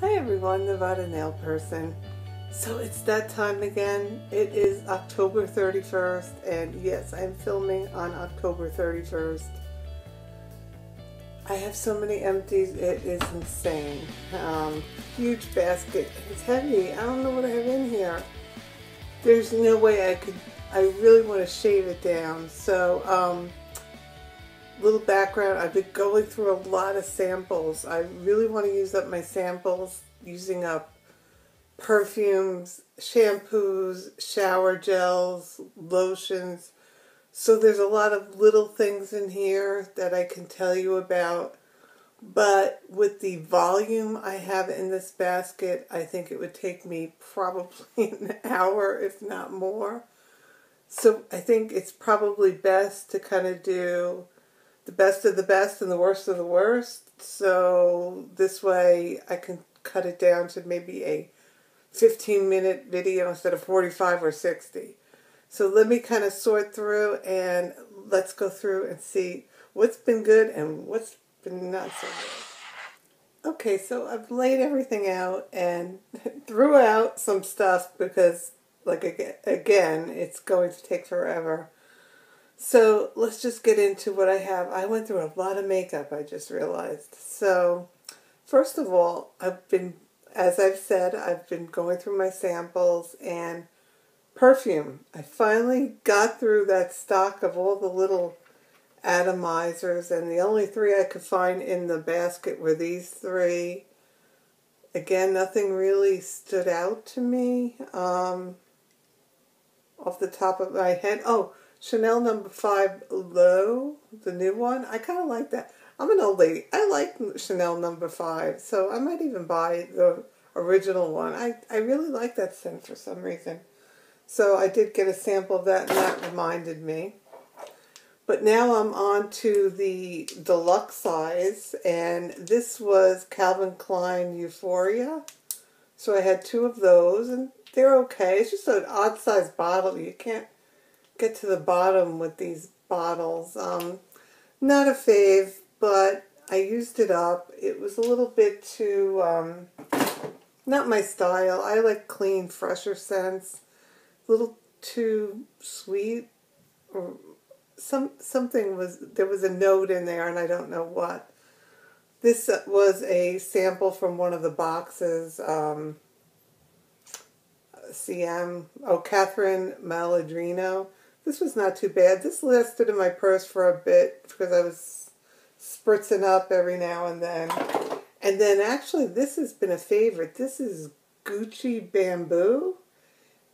Hi everyone, Nevada Nail Person. So it's that time again. It is October 31st, and yes, I'm filming on October 31st. I have so many empties, it is insane. Huge basket. It's heavy. I don't know what I have in here. There's no way I really want to shave it down. So, little background, I've been going through a lot of samples. I really want to use up my samples, using up perfumes, shampoos, shower gels, lotions. So there's a lot of little things in here that I can tell you about. But with the volume I have in this basket, I think it would take me probably an hour, if not more. So I think it's probably best to kind of do the best of the best and the worst of the worst. So this way I can cut it down to maybe a 15-minute video instead of 45 or 60. So let me kind of sort through and let's go through and see what's been good and what's been not so good. Okay, so I've laid everything out and threw out some stuff because, like, again, it's going to take forever. So let's just get into what I have. I went through a lot of makeup, I just realized. So first of all, as I've said, I've been going through my samples and perfume. I finally got through that stock of all the little atomizers, and the only three I could find in the basket were these three. Again, nothing really stood out to me off the top of my head. Oh, Chanel No. 5 Low, the new one. I kind of like that. I'm an old lady. I like Chanel No. 5, so I might even buy the original one. I really like that scent for some reason. So I did get a sample of that, and that reminded me. But now I'm on to the deluxe size, and this was Calvin Klein Euphoria. So I had two of those, and they're okay. It's just an odd size bottle. You can't get to the bottom with these bottles. Not a fave, but I used it up. It was a little bit too, not my style. I like clean, fresher scents. A little too sweet, or there was a note in there, and I don't know what. This was a sample from one of the boxes, Catherine Maladrino. This was not too bad. This lasted in my purse for a bit because I was spritzing up every now and then. And then actually this has been a favorite. This is Gucci Bamboo.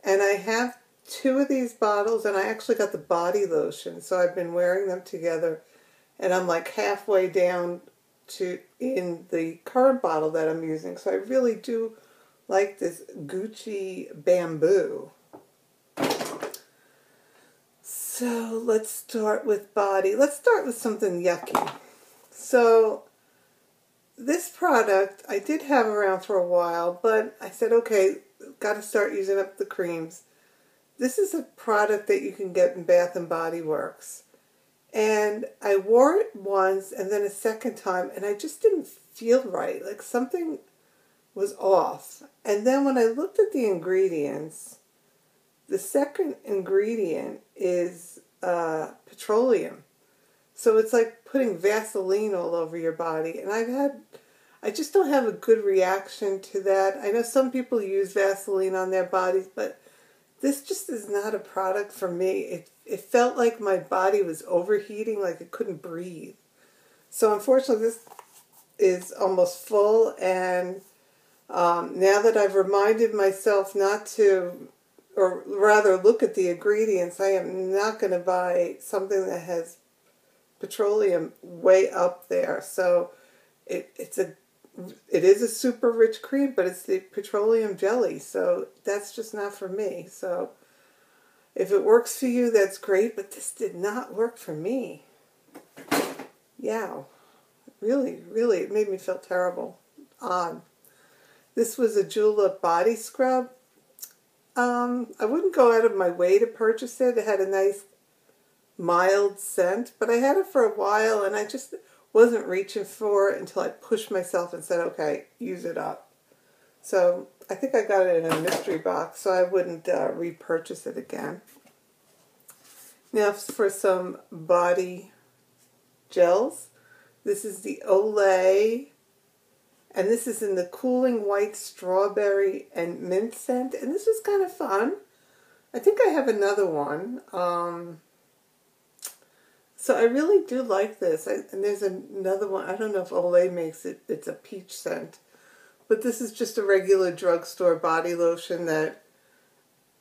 And I have two of these bottles, and I actually got the body lotion. So I've been wearing them together, and I'm like halfway down in the current bottle that I'm using. So I really do like this Gucci Bamboo. So let's start with body. Let's start with something yucky. So this product I did have around for a while, but I said, okay, got to start using up the creams. This is a product that you can get in Bath and Body Works. And I wore it once and then a second time, and I just didn't feel right. Like something was off. And then when I looked at the ingredients, the second ingredient is petroleum. So it's like putting Vaseline all over your body. And I just don't have a good reaction to that. I know some people use Vaseline on their bodies, but this just is not a product for me. It felt like my body was overheating, like it couldn't breathe. So unfortunately, this is almost full, and now that I've reminded myself not to, or rather look at the ingredients, I am not going to buy something that has petroleum way up there. So it is a super rich cream, but it's the petroleum jelly, so that's just not for me. So if it works for you, that's great, but this did not work for me. Yeah, really, it made me feel terrible. Odd. This was a Julep body scrub. I wouldn't go out of my way to purchase it. It had a nice mild scent, but I had it for a while, and I just wasn't reaching for it until I pushed myself and said, okay, use it up. So I think I got it in a mystery box, so I wouldn't repurchase it again. Now for some body gels. This is the Olay, and this is in the cooling white strawberry and mint scent, and this was kind of fun. I think I have another one. So I really do like this. And there's another one. I don't know if Olay makes it. It's a peach scent. But this is just a regular drugstore body lotion that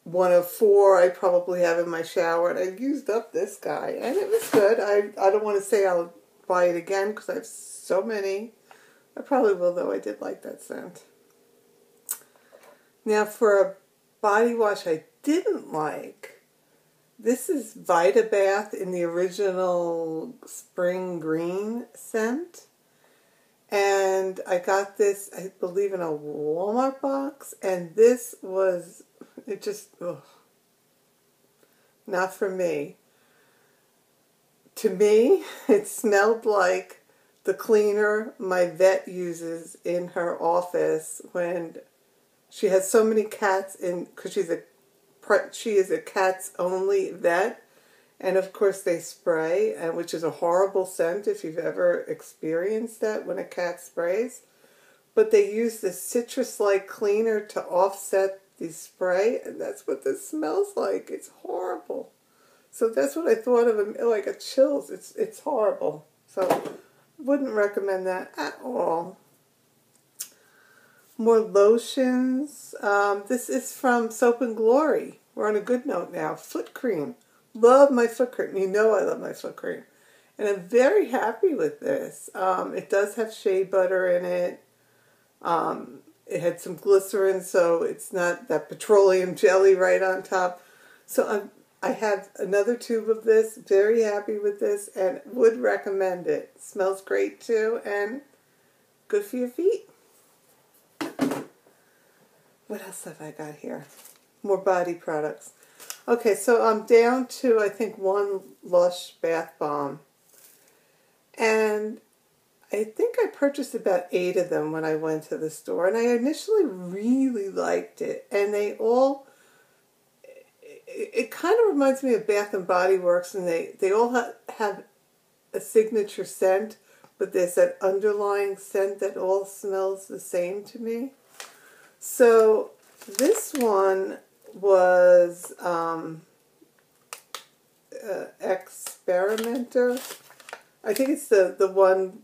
one of 4 I probably have in my shower. And I used up this guy. And it was good. I don't want to say I'll buy it again because I have so many. I probably will, though. I did like that scent. Now for a body wash I didn't like, this is Vita Bath in the original spring green scent. And I got this, I believe, in a Walmart box. And this was, it just, ugh, not for me. To me, it smelled like the cleaner my vet uses in her office when she has so many cats in, because she is a cats only vet, and of course they spray, and which is a horrible scent if you've ever experienced that when a cat sprays. But they use this citrus-like cleaner to offset the spray, and that's what this smells like. It's horrible. So that's what I thought of, like a chills. It's horrible. So wouldn't recommend that at all. More lotions. This is from Soap and Glory. We're on a good note now. Foot cream. Love my foot cream. You know I love my foot cream. And I'm very happy with this. It does have shea butter in it. It had some glycerin, so it's not that petroleum jelly right on top. So I have another tube of this. Very happy with this and would recommend it. Smells great too and good for your feet. What else have I got here? More body products. Okay, so I'm down to, I think, 1 Lush bath bomb. And I think I purchased about 8 of them when I went to the store. And I initially really liked it. And they all, it kind of reminds me of Bath and Body Works. And they all have a signature scent. But there's that underlying scent that all smells the same to me. So this one was Experimenter. I think it's the one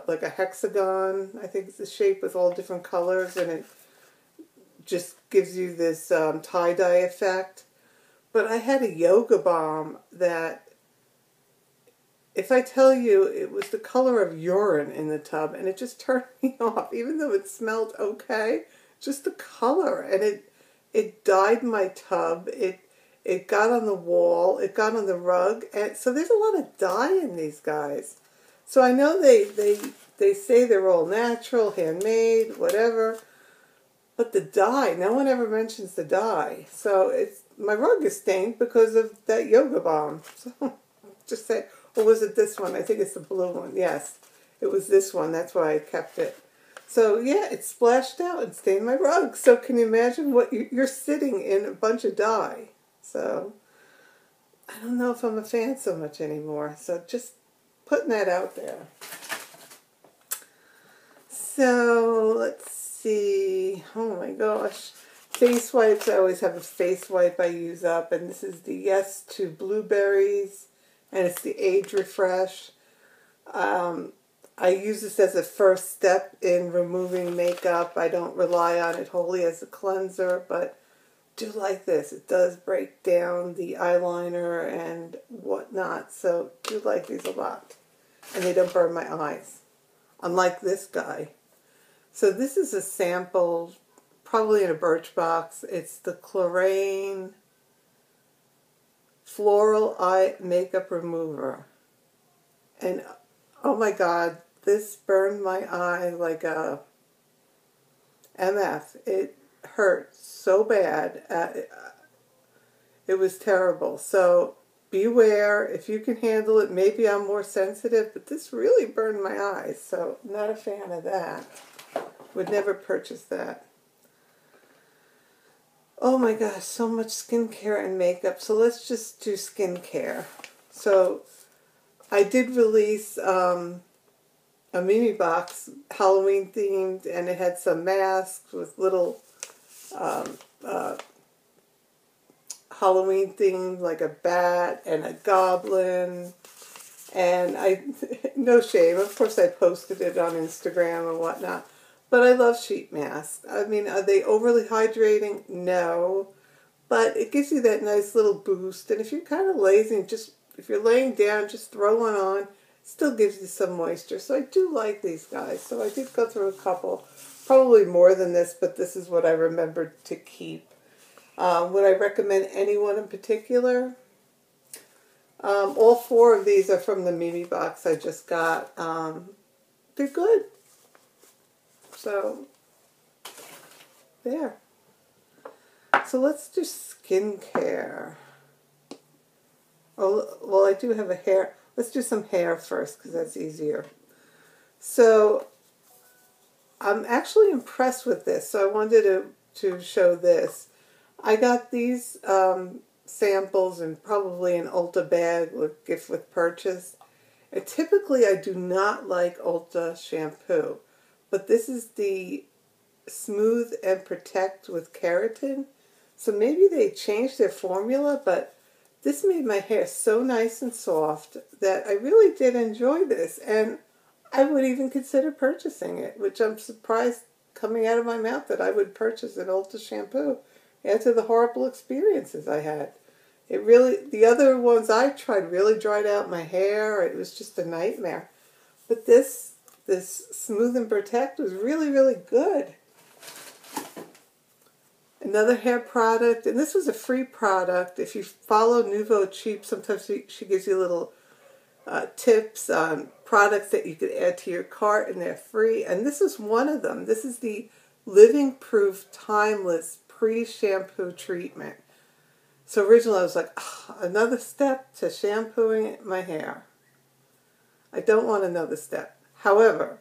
like a hexagon. I think it's the shape with all different colors, and it just gives you this tie-dye effect. But I had a yoga bomb that, if I tell you, it was the color of urine in the tub, and it just turned me off, even though it smelled okay. Just the color, and it dyed my tub. It got on the wall. It got on the rug, and so there's a lot of dye in these guys. So I know they say they're all natural, handmade, whatever, but the dye. No one ever mentions the dye. So my rug is stained because of that yoga bomb. So just say, or was it this one? I think it's the blue one. Yes, it was this one. That's why I kept it. So yeah, it splashed out and stained my rug. So can you imagine what you're sitting in a bunch of dye? So I don't know if I'm a fan so much anymore. So just putting that out there. So let's see. Oh my gosh. Face wipes. I always have a face wipe I use up. And this is the Yes to Blueberries. And it's the Age Refresh. I use this as a first step in removing makeup. I don't rely on it wholly as a cleanser, but do like this. It does break down the eyeliner and whatnot, so do like these a lot. And they don't burn my eyes, unlike this guy. So this is a sample, probably in a Birchbox. It's the Chlorane Floral Eye Makeup Remover. And oh my God, this burned my eye like a MF. It hurt so bad. It was terrible. So beware. If you can handle it, maybe I'm more sensitive, but this really burned my eyes. So not a fan of that. Would never purchase that. Oh my gosh, so much skincare and makeup. So let's just do skincare. So I did release a Mimi box, Halloween themed, and it had some masks with little um, uh, Halloween themed, like a bat and a goblin. And I, no shame, of course I posted it on Instagram and whatnot. But I love sheet masks. I mean, are they overly hydrating? No. But it gives you that nice little boost. And if you're kind of lazy, and just if you're laying down, just throw one on. It still gives you some moisture. So I do like these guys. So I did go through a couple. Probably more than this, but this is what I remembered to keep. Would I recommend anyone in particular? All four of these are from the Mimi box I just got. They're good. So, there. So let's do skincare. Oh, well, I do have a hair. Let's do some hair first because that's easier. So I'm actually impressed with this. So I wanted to show this. I got these samples and probably an Ulta bag with gift with purchase. And typically I do not like Ulta shampoo. But this is the Smooth and Protect with Keratin. So maybe they changed their formula, but this made my hair so nice and soft that I really did enjoy this. And I would even consider purchasing it, which I'm surprised coming out of my mouth that I would purchase an Ulta shampoo after the horrible experiences I had. It really, the other ones I tried really dried out my hair. It was just a nightmare. But this Smooth and Protect was really, really good. Another hair product, and this was a free product. If you follow Nouveau Cheap, sometimes she gives you little tips on products that you could add to your cart, and they're free. And this is one of them. This is the Living Proof Timeless Pre-Shampoo Treatment. So originally I was like, oh, another step to shampooing my hair. I don't want another step. However,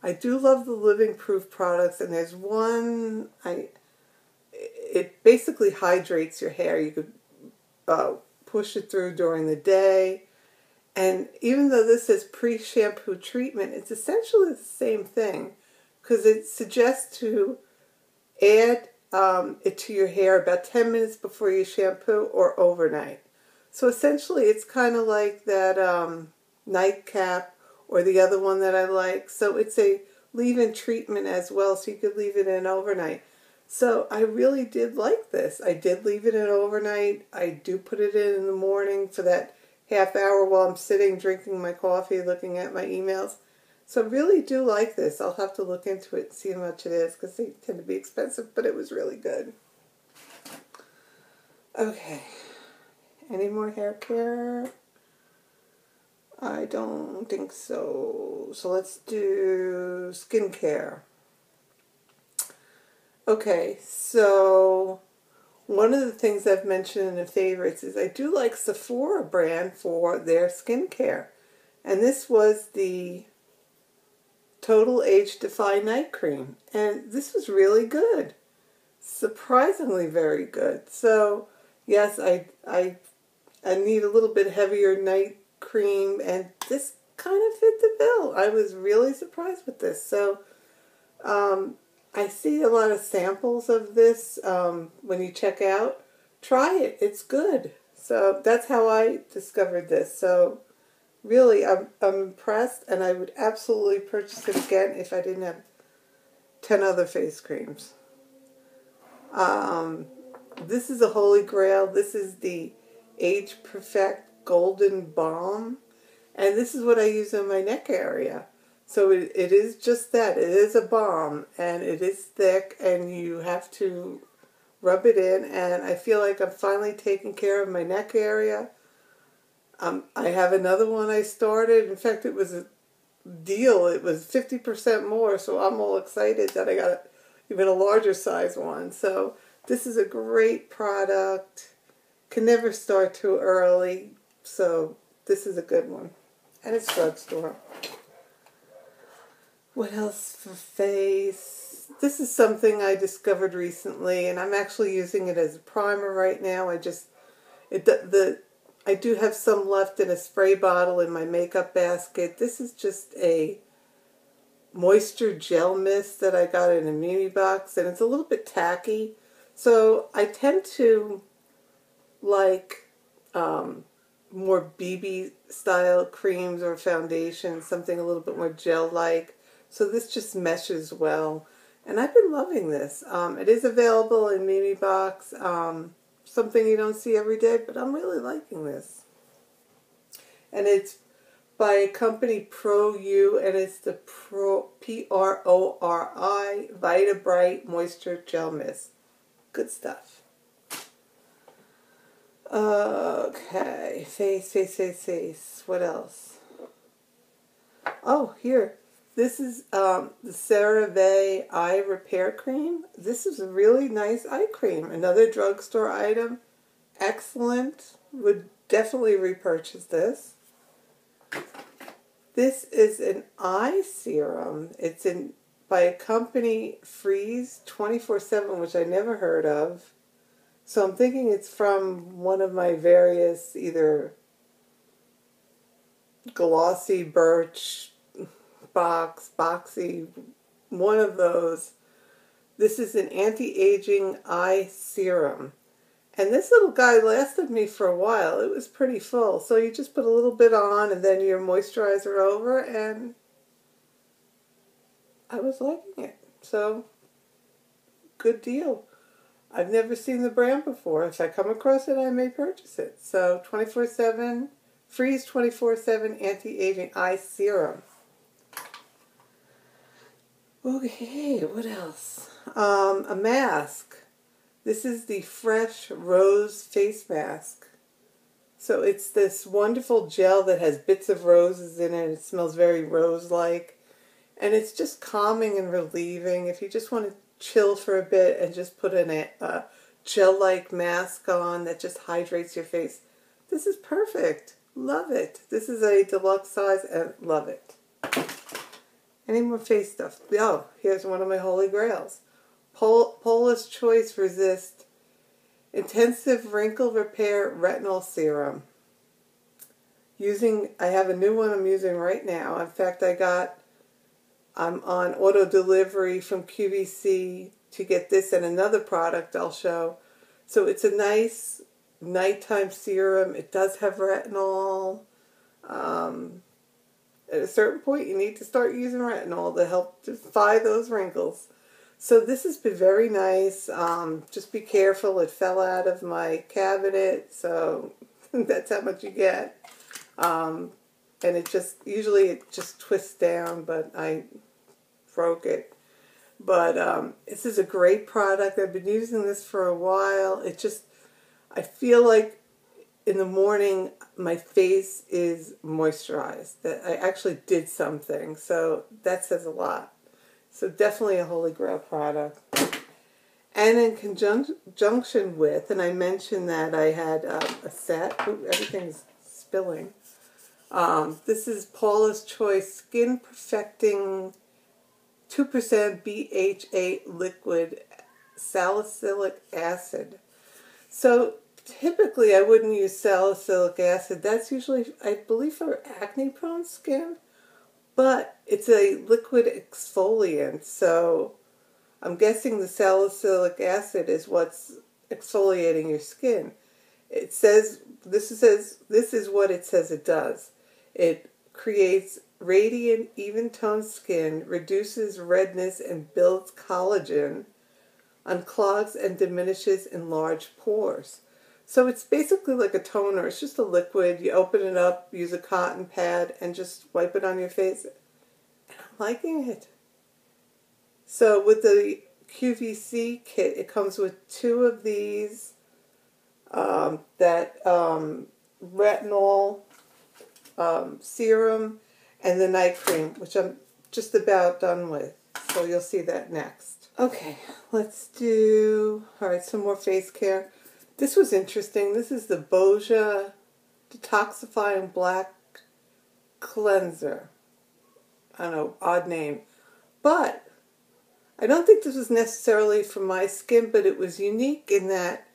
I do love the Living Proof products, and there's one, it basically hydrates your hair. You could push it through during the day. And even though this says pre-shampoo treatment, it's essentially the same thing because it suggests to add it to your hair about 10 minutes before you shampoo or overnight. So essentially it's kind of like that nightcap or the other one that I like. So it's a leave-in treatment as well, so you could leave it in overnight. So I really did like this. I did leave it in overnight. I do put it in the morning for that half hour while I'm sitting drinking my coffee, looking at my emails. So I really do like this. I'll have to look into it and see how much it is because they tend to be expensive, but it was really good. Okay. Any more hair care? I don't think so. So let's do skincare. Okay, so one of the things I've mentioned in the favorites is I do like Sephora brand for their skincare. And this was the Total Age Defy Night Cream. And this was really good. Surprisingly very good. So, yes, I need a little bit heavier night cream, and this kind of fit the bill. I was really surprised with this. So, I see a lot of samples of this when you check out. Try it. It's good. So that's how I discovered this. So really, I'm impressed, and I would absolutely purchase it again if I didn't have 10 other face creams. This is a holy grail. This is the Age Perfect Golden Balm, and this is what I use in my neck area. So it is just that. It is a balm, and it is thick, and you have to rub it in, and I feel like I'm finally taking care of my neck area. I have another one I started. In fact, it was a deal. It was 50% more, so I'm all excited that I got even a larger size one. So this is a great product. Can never start too early, so this is a good one. And it's drugstore. What else for face? This is something I discovered recently, and I'm actually using it as a primer right now. I do have some left in a spray bottle in my makeup basket. This is just a moisture gel mist that I got in a mini box, and it's a little bit tacky. So I tend to like more BB style creams or foundations, something a little bit more gel-like. So this just meshes well. And I've been loving this. It is available in mini box, something you don't see every day, but I'm really liking this. And it's by a company Pro-U, and it's the Prori Vita Bright Moisture Gel Mist. Good stuff. Okay, face. What else? Oh, here. This is the CeraVe Eye Repair Cream. This is a really nice eye cream. Another drugstore item. Excellent. Would definitely repurchase this. This is an eye serum. It's by a company Freeze 24/7, which I never heard of. So I'm thinking it's from one of my various either glossy birch boxy, one of those. This is an anti-aging eye serum. And this little guy lasted me for a while. It was pretty full. So you just put a little bit on and then your moisturizer over, and I was liking it. So, good deal. I've never seen the brand before. If I come across it, I may purchase it. So, 24/7, Freeze 24/7 Anti-Aging Eye Serum. Okay, what else? A mask. This is the Fresh Rose Face Mask. So it's this wonderful gel that has bits of roses in it. It smells very rose-like. And it's just calming and relieving. If you just want to chill for a bit and just put a gel-like mask on that just hydrates your face, this is perfect. Love it. This is a deluxe size and love it. Any more face stuff? Oh, here's one of my holy grails. Paula's Choice Resist Intensive Wrinkle Repair Retinol Serum. I have a new one I'm using right now. In fact, I'm on auto delivery from QVC to get this and another product I'll show. So it's a nice nighttime serum. It does have retinol. At a certain point, you need to start using retinol to help defy those wrinkles. So this has been very nice. Just be careful. It fell out of my cabinet, so that's how much you get. And usually it just twists down, but I broke it. But this is a great product. I've been using this for a while. I feel like in the morning my face is moisturized. That I actually did something, so that says a lot. So definitely a holy grail product. And in conjunction with, and I mentioned that I had a set. Ooh, everything's spilling. This is Paula's Choice Skin Perfecting 2% BHA Liquid Salicylic Acid. So typically I wouldn't use salicylic acid. That's usually, I believe, for acne-prone skin. But it's a liquid exfoliant, so I'm guessing the salicylic acid is what's exfoliating your skin. This is what it says it does. It creates radiant, even-toned skin, reduces redness and builds collagen, unclogs and diminishes enlarged pores. So it's basically like a toner. It's just a liquid. You open it up, use a cotton pad, and just wipe it on your face. And I'm liking it. So with the QVC kit, it comes with 2 of these, retinol serum, and the night cream, which I'm just about done with. So you'll see that next. Okay, let's do, some more face care. This was interesting. This is the Boscia Detoxifying Black Cleanser. I don't know, odd name. But I don't think this was necessarily for my skin, but it was unique in that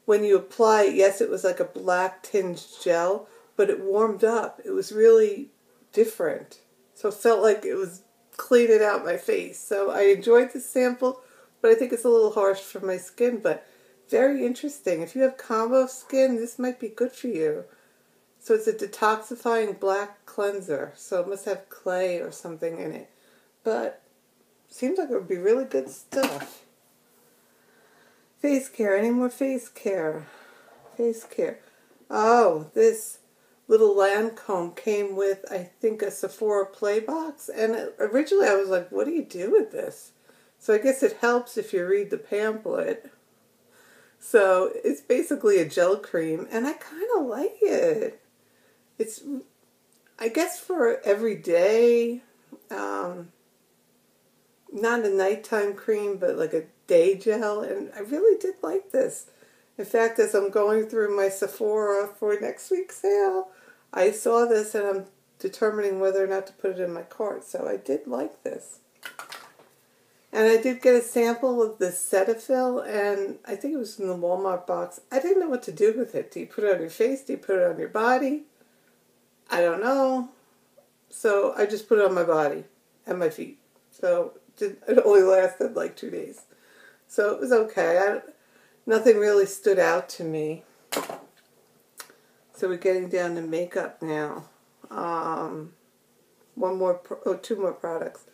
when you apply it, yes, it was like a black tinged gel, but it warmed up. It was really different. So it felt like it was cleaning out my face. So I enjoyed the sample, but I think it's a little harsh for my skin, but very interesting. If you have combo skin, this might be good for you. So it's a detoxifying black cleanser. So it must have clay or something in it. But seems like it would be really good stuff. Face care. Any more face care? Face care. Oh, this little Lancome came with, I think, a Sephora Play box. And originally I was like, what do you do with this? So I guess it helps if you read the pamphlet. So it's basically a gel cream, and I kind of like it. It's, I guess, for every day. Not a nighttime cream, but like a day gel, and I really did like this. In fact, as I'm going through my Sephora for next week's sale, I saw this and I'm determining whether or not to put it in my cart, so I did like this. And I did get a sample of the Cetaphil, and I think it was in the Walmart box. I didn't know what to do with it. Do you put it on your face? Do you put it on your body? I don't know. So I just put it on my body and my feet. So it only lasted like 2 days. So it was okay. Nothing really stood out to me. So we're getting down to makeup now. Two more products.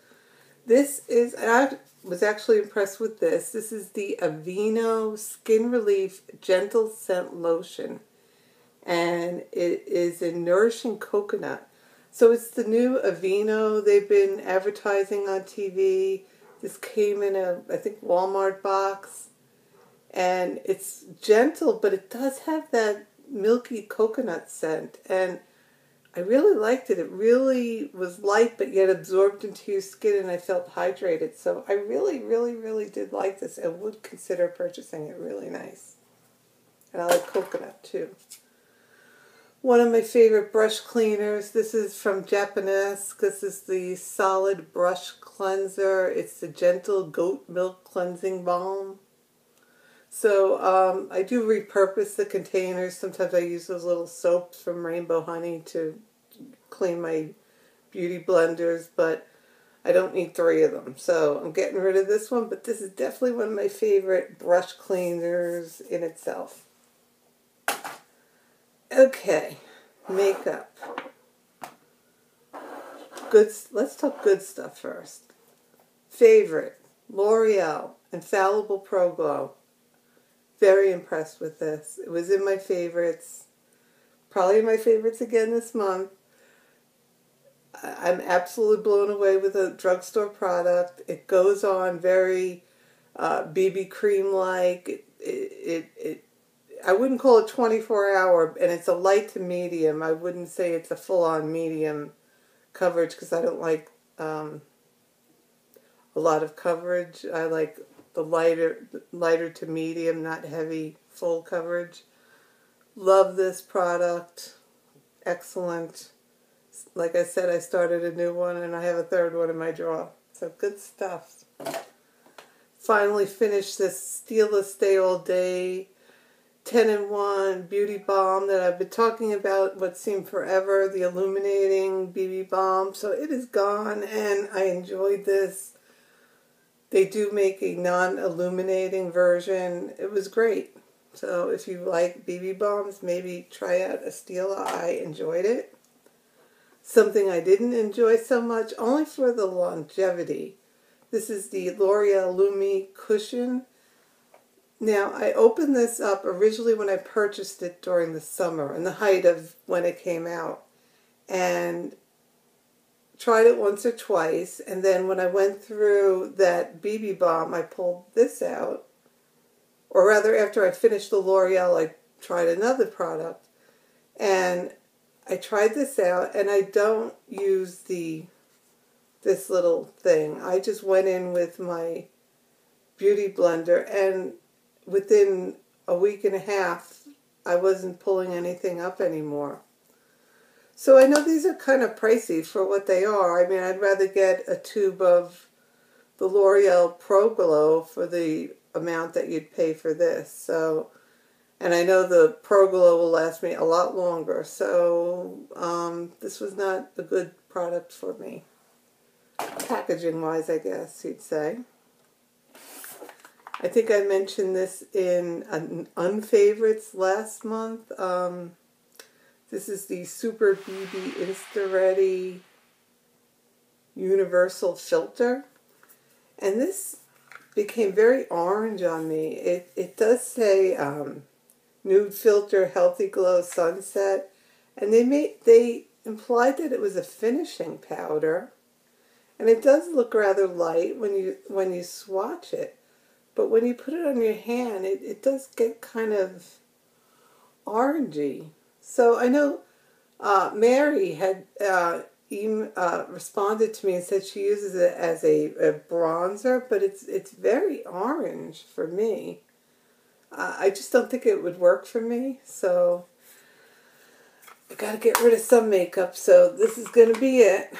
This is, I was actually impressed with this. This is the Aveeno Skin Relief Gentle Scent Lotion. And it is a nourishing coconut. So it's the new Aveeno. They've been advertising on TV. This came in a, I think, Walmart box. And it's gentle, but it does have that milky coconut scent. And I really liked it. It really was light, but yet absorbed into your skin, and I felt hydrated. So I really, really, really did like this and would consider purchasing it. Really nice. And I like coconut, too. One of my favorite brush cleaners. This is from Japanese. This is the Solid Brush Cleanser. It's the Gentle Goat Milk Cleansing Balm. So I do repurpose the containers. Sometimes I use those little soaps from Rainbow Honey to clean my beauty blenders, but I don't need 3 of them. So I'm getting rid of this one, but this is definitely one of my favorite brush cleaners in itself. Okay, makeup. Good. Let's talk good stuff first. Favorite, L'Oreal Infallible Pro Glow. Very impressed with this. It was in my favorites. Probably in my favorites again this month. I'm absolutely blown away with a drugstore product. It goes on very BB cream-like. I wouldn't call it 24-hour, and it's a light to medium. I wouldn't say it's a full-on medium coverage because I don't like a lot of coverage. I like the lighter to medium, not heavy, full coverage. Love this product. Excellent. Like I said, I started a new one, and I have a 3rd one in my drawer. So good stuff. Finally finished this Stila Stay All Day 10-in-1 Beauty Balm that I've been talking about what seemed forever, the Illuminating BB Balm. So it is gone, and I enjoyed this. They do make a non-illuminating version. It was great. So if you like BB balms, maybe try out a Stila. I enjoyed it. Something I didn't enjoy so much, only for the longevity. This is the L'Oreal Lumi Cushion. Now, I opened this up originally when I purchased it during the summer, in the height of when it came out, and tried it once or twice, and then when I went through that BB balm, I pulled this out, or rather after I finished the L'Oreal, I tried another product, and I tried this out, and I don't use this little thing. I just went in with my beauty blender, and within a week and a half, I wasn't pulling anything up anymore. So I know these are kind of pricey for what they are. I mean, I'd rather get a tube of the L'Oreal Pro Glow for the amount that you'd pay for this. So, and I know the Pro Glow will last me a lot longer. So this was not a good product for me. Packaging wise, I guess you'd say. I think I mentioned this in Unfavorites last month. This is the Super BB Insta-Ready Universal Filter. And this became very orange on me. It does say Nude Filter Healthy Glow Sunset. And they implied that it was a finishing powder. And it does look rather light when you swatch it. But when you put it on your hand, it does get kind of orangey. So I know Mary had responded to me and said she uses it as a bronzer, but it's very orange for me. I just don't think it would work for me. So I got to get rid of some makeup. So this is going to be it.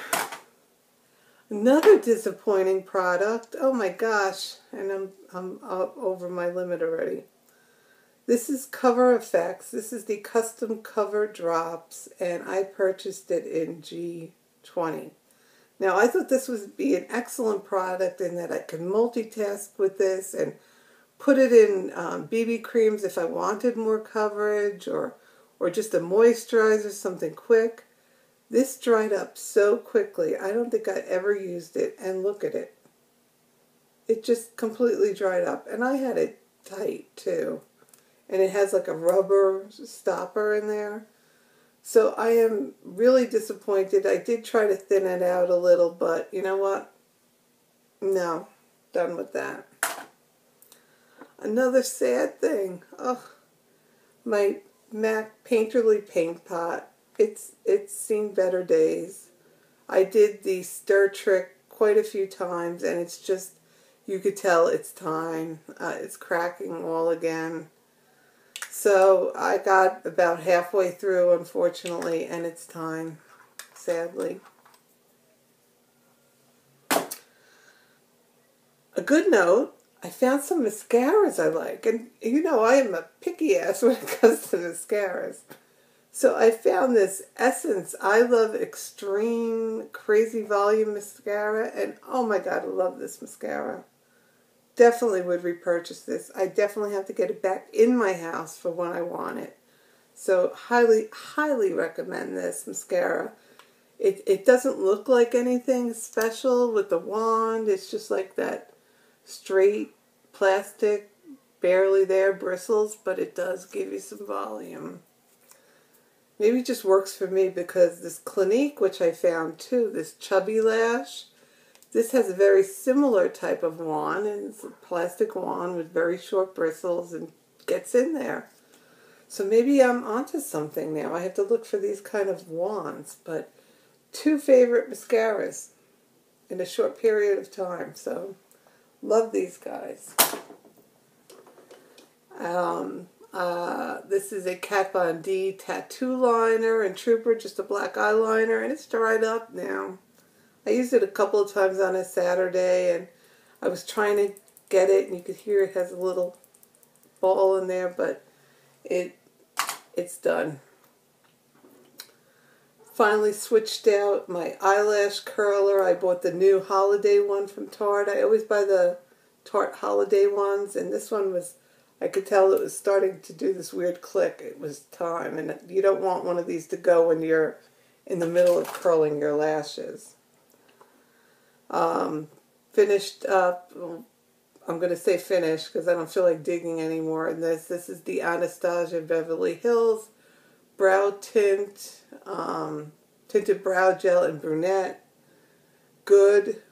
Another disappointing product. Oh my gosh, and I'm over my limit already. This is Cover Effects. This is the Custom Cover Drops, and I purchased it in G20. Now, I thought this would be an excellent product in that I could multitask with this and put it in BB creams if I wanted more coverage or just a moisturizer, something quick. This dried up so quickly. I don't think I ever used it, and look at it. It just completely dried up, and I had it tight too. And it has like a rubber stopper in there. So I am really disappointed. I did try to thin it out a little, but you know what? No, done with that. Another sad thing. Oh, my MAC Painterly paint pot. It's seen better days. I did the stir trick quite a few times, and it's just, you could tell it's time. It's cracking all again. So I got about halfway through, unfortunately, and it's time, sadly. A good note, I found some mascaras I like. And you know, I am a picky ass when it comes to mascaras. So I found this Essence I Love Extreme Crazy Volume Mascara. And oh my God, I love this mascara. Definitely would repurchase this. I definitely have to get it back in my house for when I want it. So highly, highly recommend this mascara. It doesn't look like anything special with the wand. It's just like that straight plastic, barely there bristles, but it does give you some volume. Maybe it just works for me because this Clinique, which I found too, this Chubby Lash, this has a very similar type of wand, and it's a plastic wand with very short bristles and gets in there. So maybe I'm onto something now. I have to look for these kind of wands, but 2 favorite mascaras in a short period of time. So love these guys. This is a Kat Von D tattoo liner and Trooper, just a black eyeliner, and it's dried up now. I used it a couple of times on a Saturday, and I was trying to get it, and you could hear it has a little ball in there, but it's done. Finally switched out my eyelash curler. I bought the new holiday one from Tarte. I always buy the Tarte holiday ones, and this one was, I could tell it was starting to do this weird click. It was time, and you don't want one of these to go when you're in the middle of curling your lashes. Finished up, I'm going to say finished because I don't feel like digging anymore in this. This is the Anastasia Beverly Hills Brow Tint, Tinted Brow Gel in Brunette. Good,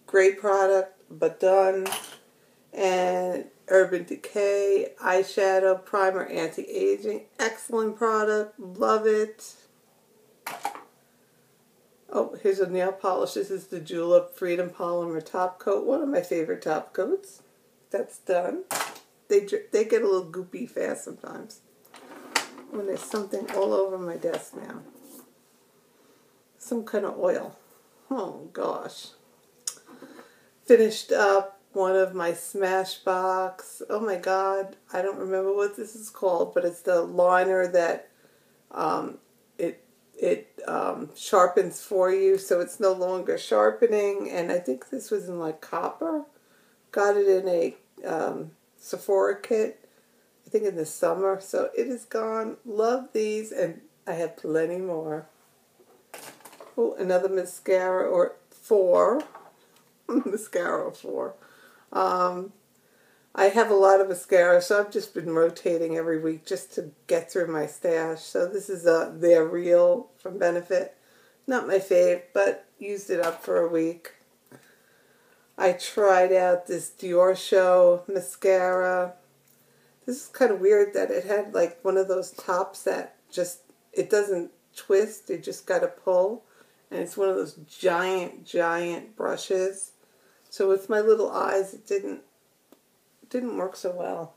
great product, but done. And Urban Decay Eyeshadow Primer Anti-Aging. Excellent product, love it. Oh, here's a nail polish. This is the Julep Freedom Polymer Top Coat. One of my favorite top coats. That's done. They get a little goopy fast sometimes. When there's something all over my desk now. Some kind of oil. Oh, gosh. finished up one of my Smashbox. Oh my God, I don't remember what this is called, but it's the liner that it sharpens for you, so it's no longer sharpening. And I think this was in like copper. Got it in a Sephora kit, I think in the summer. So it is gone. Love these, and I have plenty more. Oh, another mascara, or 4. Mascara 4. I have a lot of mascara, so I've just been rotating every week just to get through my stash. So this is They're Real from Benefit. Not my fave, but used it up for a week. I tried out this Dior Show mascara. This is kind of weird that it had like one of those tops that just, it doesn't twist, you just got to pull. And it's one of those giant, giant brushes. So with my little eyes, it didn't work so well.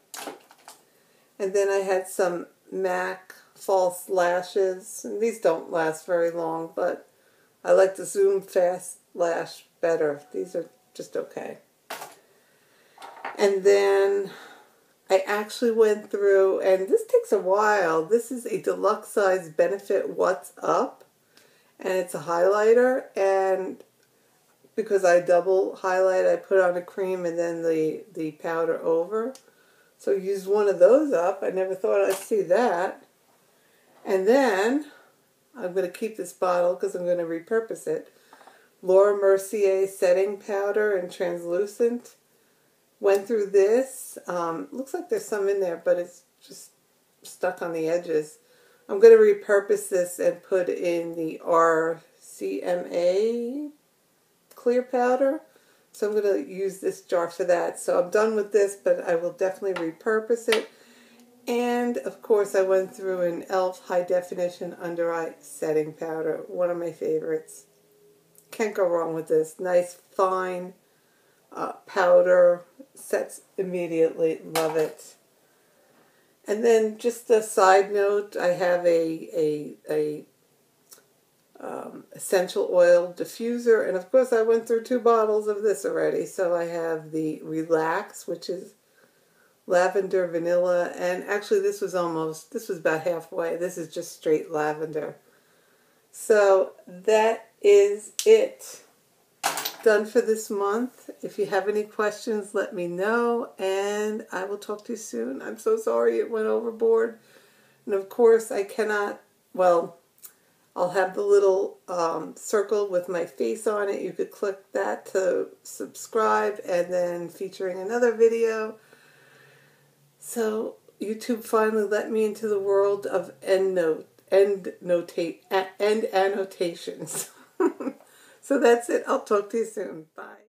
And then I had some MAC false lashes. And these don't last very long, but I like the Zoom Fast Lash better. These are just okay. And then I actually went through, and this takes a while. This is a deluxe size Benefit What's Up. And it's a highlighter, and because I double highlight, I put on a cream and then the powder over. So I used one of those up. I never thought I'd see that. And then, I'm going to keep this bottle because I'm going to repurpose it. Laura Mercier setting powder in translucent. Went through this. Looks like there's some in there, but it's just stuck on the edges. I'm going to repurpose this and put in the RCMA clear powder. So I'm going to use this jar for that. So I'm done with this, but I will definitely repurpose it. And of course I went through an e.l.f. high definition under eye setting powder. One of my favorites. Can't go wrong with this. Nice fine powder. Sets immediately. Love it. And then just a side note, I have a essential oil diffuser, and of course I went through 2 bottles of this already. So I have the Relax, which is lavender, vanilla, and actually this was about halfway. This is just straight lavender. So that is it. Done for this month. If you have any questions, let me know, and I will talk to you soon. I'm so sorry it went overboard. And of course I cannot, well, I'll have the little circle with my face on it. You could click that to subscribe, and then featuring another video. So YouTube finally let me into the world of end annotations. So that's it. I'll talk to you soon. Bye.